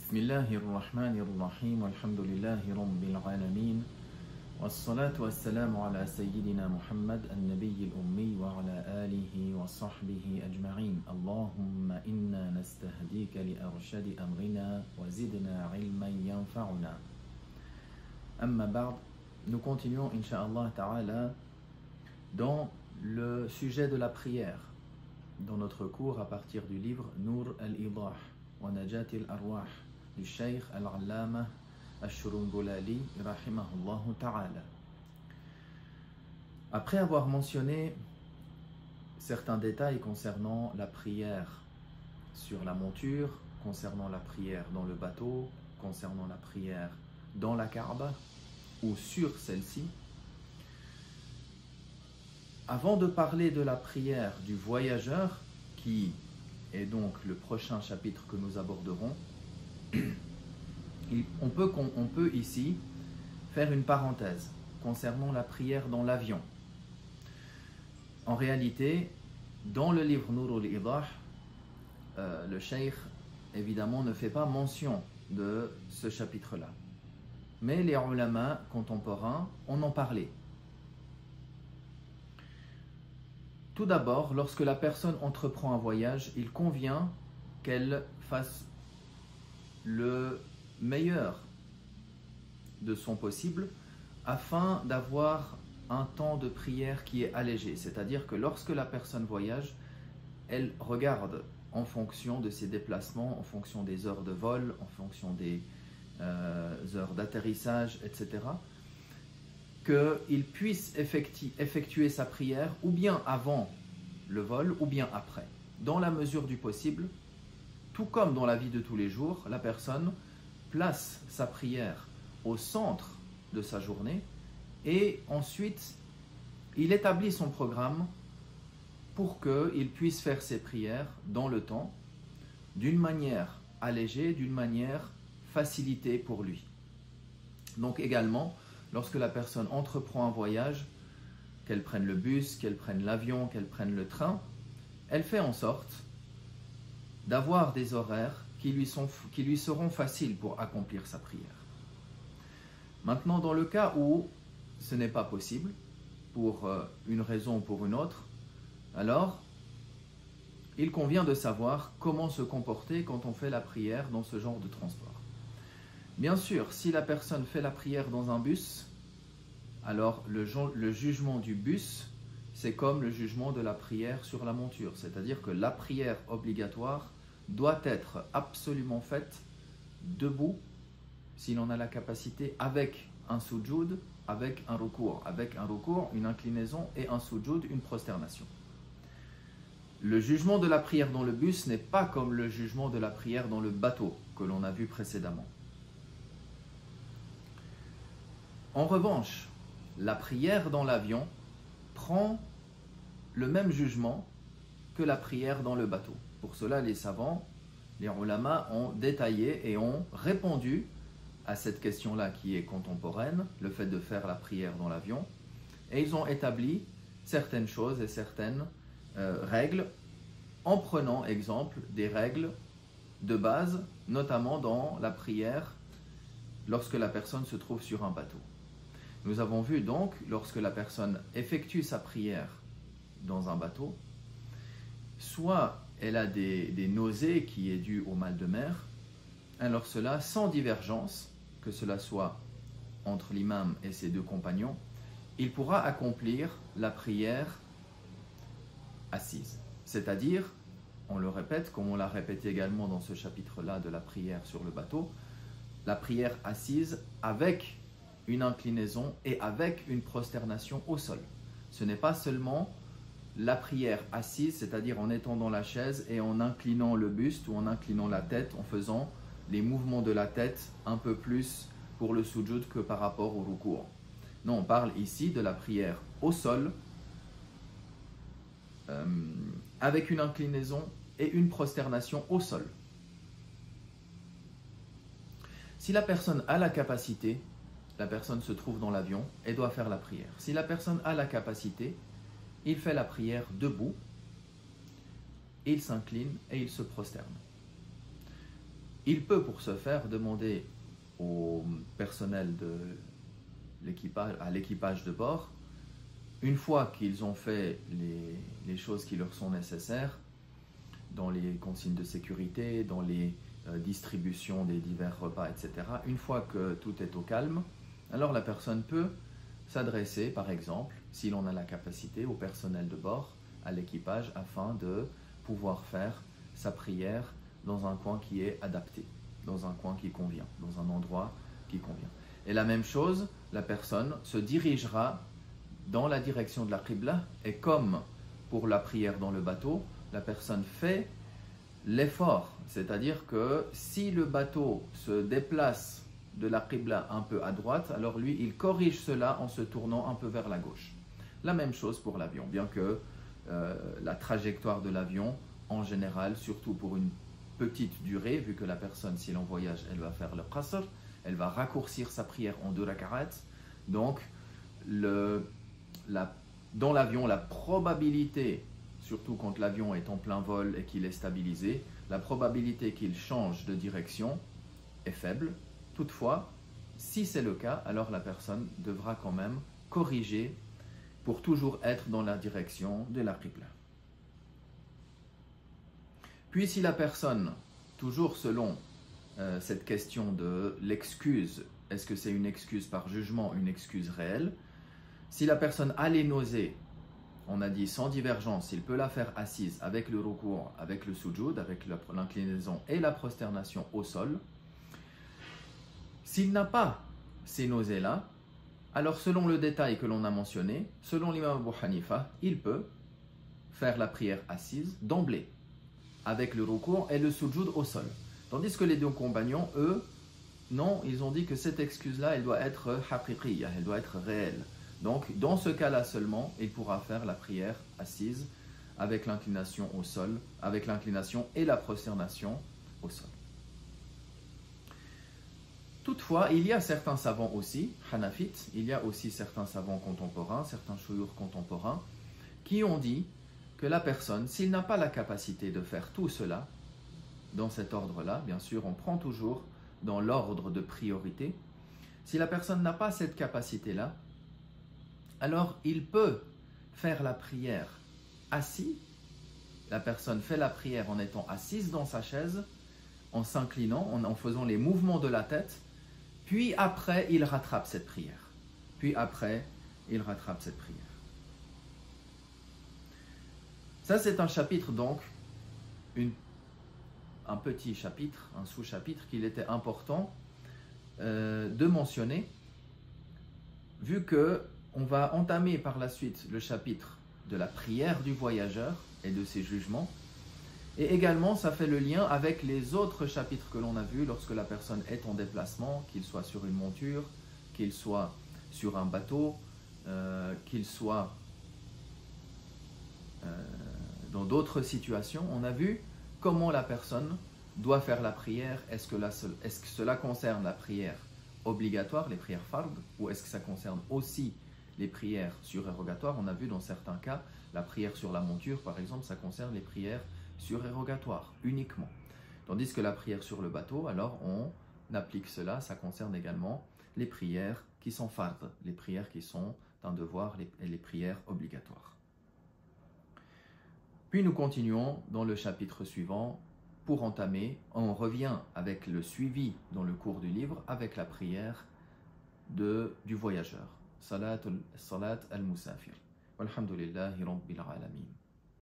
بسم الله الرحمن الرحيم والحمد لله رب العالمين والصلاة والسلام على سيدنا محمد النبي الأمي وعلى آله وصحبه أجمعين اللهم إنا نستهديك لأرشد أمرنا وزدنا علما ينفعنا أما بعد. Nous continuons Inch'Allah Ta'ala dans le sujet de la prière dans notre cours à partir du livre Nur al-Idah wa Najat al-Arwah du Cheikh al-Allama al-Shurunbulali rahimahullah ta'ala. Après avoir mentionné certains détails concernant la prière sur la monture, concernant la prière dans le bateau, concernant la prière dans la Kaaba ou sur celle-ci, avant de parler de la prière du voyageur, qui est donc le prochain chapitre que nous aborderons, on peut ici faire une parenthèse concernant la prière dans l'avion. En réalité, dans le livre Nur al-Idah, le cheikh évidemment ne fait pas mention de ce chapitre-là. Mais les ulama contemporains en ont parlé. Tout d'abord, lorsque la personne entreprend un voyage, il convient qu'elle fasse le meilleur de son possible afin d'avoir un temps de prière qui est allégé. C'est-à-dire que lorsque la personne voyage, elle regarde en fonction de ses déplacements, en fonction des heures de vol, en fonction des heures d'atterrissage, etc., qu'il puisse effectuer sa prière ou bien avant le vol ou bien après. Dans la mesure du possible, tout comme dans la vie de tous les jours, la personne place sa prière au centre de sa journée et ensuite il établit son programme pour qu'il puisse faire ses prières dans le temps d'une manière allégée, d'une manière facilitée pour lui. Donc également, lorsque la personne entreprend un voyage, qu'elle prenne le bus, qu'elle prenne l'avion, qu'elle prenne le train, elle fait en sorte d'avoir des horaires qui lui seront faciles pour accomplir sa prière. Maintenant, dans le cas où ce n'est pas possible, pour une raison ou pour une autre, alors il convient de savoir comment se comporter quand on fait la prière dans ce genre de transport. Bien sûr, si la personne fait la prière dans un bus, alors le jugement du bus, c'est comme le jugement de la prière sur la monture. C'est-à-dire que la prière obligatoire doit être absolument faite debout, si l'on a la capacité, avec un sujoud, avec un ruku', une inclinaison, et un sujoud, une prosternation. Le jugement de la prière dans le bus n'est pas comme le jugement de la prière dans le bateau, que l'on a vu précédemment. En revanche, la prière dans l'avion prend le même jugement que la prière dans le bateau. Pour cela, les savants, les ulama ont détaillé et ont répondu à cette question-là qui est contemporaine, le fait de faire la prière dans l'avion, et ils ont établi certaines choses et certaines règles en prenant exemple des règles de base, notamment dans la prière lorsque la personne se trouve sur un bateau. Nous avons vu donc, lorsque la personne effectue sa prière dans un bateau, soit elle a des nausées qui est due au mal de mer, alors cela, sans divergence, que cela soit entre l'imam et ses deux compagnons, il pourra accomplir la prière assise. C'est-à-dire, on le répète, comme on l'a répété également dans ce chapitre-là de la prière sur le bateau, la prière assise avec une inclinaison et avec une prosternation au sol. Ce n'est pas seulement la prière assise, c'est-à-dire en étendant la chaise et en inclinant le buste ou en inclinant la tête, en faisant les mouvements de la tête un peu plus pour le sujoud que par rapport au ruku'. Non, on parle ici de la prière au sol, avec une inclinaison et une prosternation au sol. Si la personne a la capacité, la personne se trouve dans l'avion et doit faire la prière. Si la personne a la capacité, il fait la prière debout, il s'incline et il se prosterne. il peut pour ce faire demander au personnel de l'équipage, à l'équipage de bord, une fois qu'ils ont fait les choses qui leur sont nécessaires, dans les consignes de sécurité, dans les distributions des divers repas, etc., une fois que tout est au calme, alors la personne peut s'adresser, par exemple, si l'on a la capacité, au personnel de bord, à l'équipage, afin de pouvoir faire sa prière dans un coin qui est adapté, dans un coin qui convient, dans un endroit qui convient. Et la même chose, la personne se dirigera dans la direction de la Qibla, et comme pour la prière dans le bateau, la personne fait l'effort, c'est-à-dire que si le bateau se déplace de la Qibla un peu à droite, alors lui, il corrige cela en se tournant un peu vers la gauche. La même chose pour l'avion, bien que la trajectoire de l'avion, en général, surtout pour une petite durée, vu que la personne, si l'on voyage, elle va faire le qasr, elle va raccourcir sa prière en 2 rak'at. Donc, dans l'avion, la probabilité, surtout quand l'avion est en plein vol et qu'il est stabilisé, la probabilité qu'il change de direction est faible. Toutefois, si c'est le cas, alors la personne devra quand même corriger pour toujours être dans la direction de la Qibla. Puis si la personne, toujours selon cette question de l'excuse, est-ce que c'est une excuse par jugement, une excuse réelle, si la personne a les nausées, on a dit sans divergence, il peut la faire assise avec le ruku', avec le sujoud, avec l'inclinaison et la prosternation au sol. S'il n'a pas ces nausées-là, alors selon le détail que l'on a mentionné, selon l'imam Abu Hanifa, il peut faire la prière assise d'emblée, avec le ruku' et le sujoud au sol. Tandis que les deux compagnons, eux, non, ils ont dit que cette excuse-là, elle doit être haqiqiyya, elle doit être réelle. Donc, dans ce cas-là seulement, il pourra faire la prière assise avec l'inclination au sol, avec l'inclination et la prosternation au sol. Toutefois, il y a certains savants aussi, hanafites, il y a aussi certains savants contemporains, certains shuyukh contemporains, qui ont dit que la personne, s'il n'a pas la capacité de faire tout cela, dans cet ordre-là, bien sûr, on prend toujours dans l'ordre de priorité, si la personne n'a pas cette capacité-là, alors il peut faire la prière assis, la personne fait la prière en étant assise dans sa chaise, en s'inclinant, en faisant les mouvements de la tête, puis après il rattrape cette prière. Ça c'est un chapitre donc, un petit chapitre, un sous-chapitre qu'il était important de mentionner, vu que on va entamer par la suite le chapitre de la prière du voyageur et de ses jugements. Et également, ça fait le lien avec les autres chapitres que l'on a vus lorsque la personne est en déplacement, qu'il soit sur une monture, qu'il soit sur un bateau, qu'il soit dans d'autres situations. On a vu comment la personne doit faire la prière. Est-ce que cela concerne la prière obligatoire, les prières fard, ou est-ce que ça concerne aussi les prières surérogatoires? On a vu dans certains cas, la prière sur la monture, par exemple, ça concerne les prières surérogatoires uniquement. Tandis que la prière sur le bateau, alors on applique cela, ça concerne également les prières qui sont fard, les prières qui sont un devoir et les prières obligatoires. Puis nous continuons dans le chapitre suivant pour entamer, on revient avec le suivi dans le cours du livre, avec la prière du voyageur. Salat al-Musafir. Walhamdulillahi Rabbil Alamin.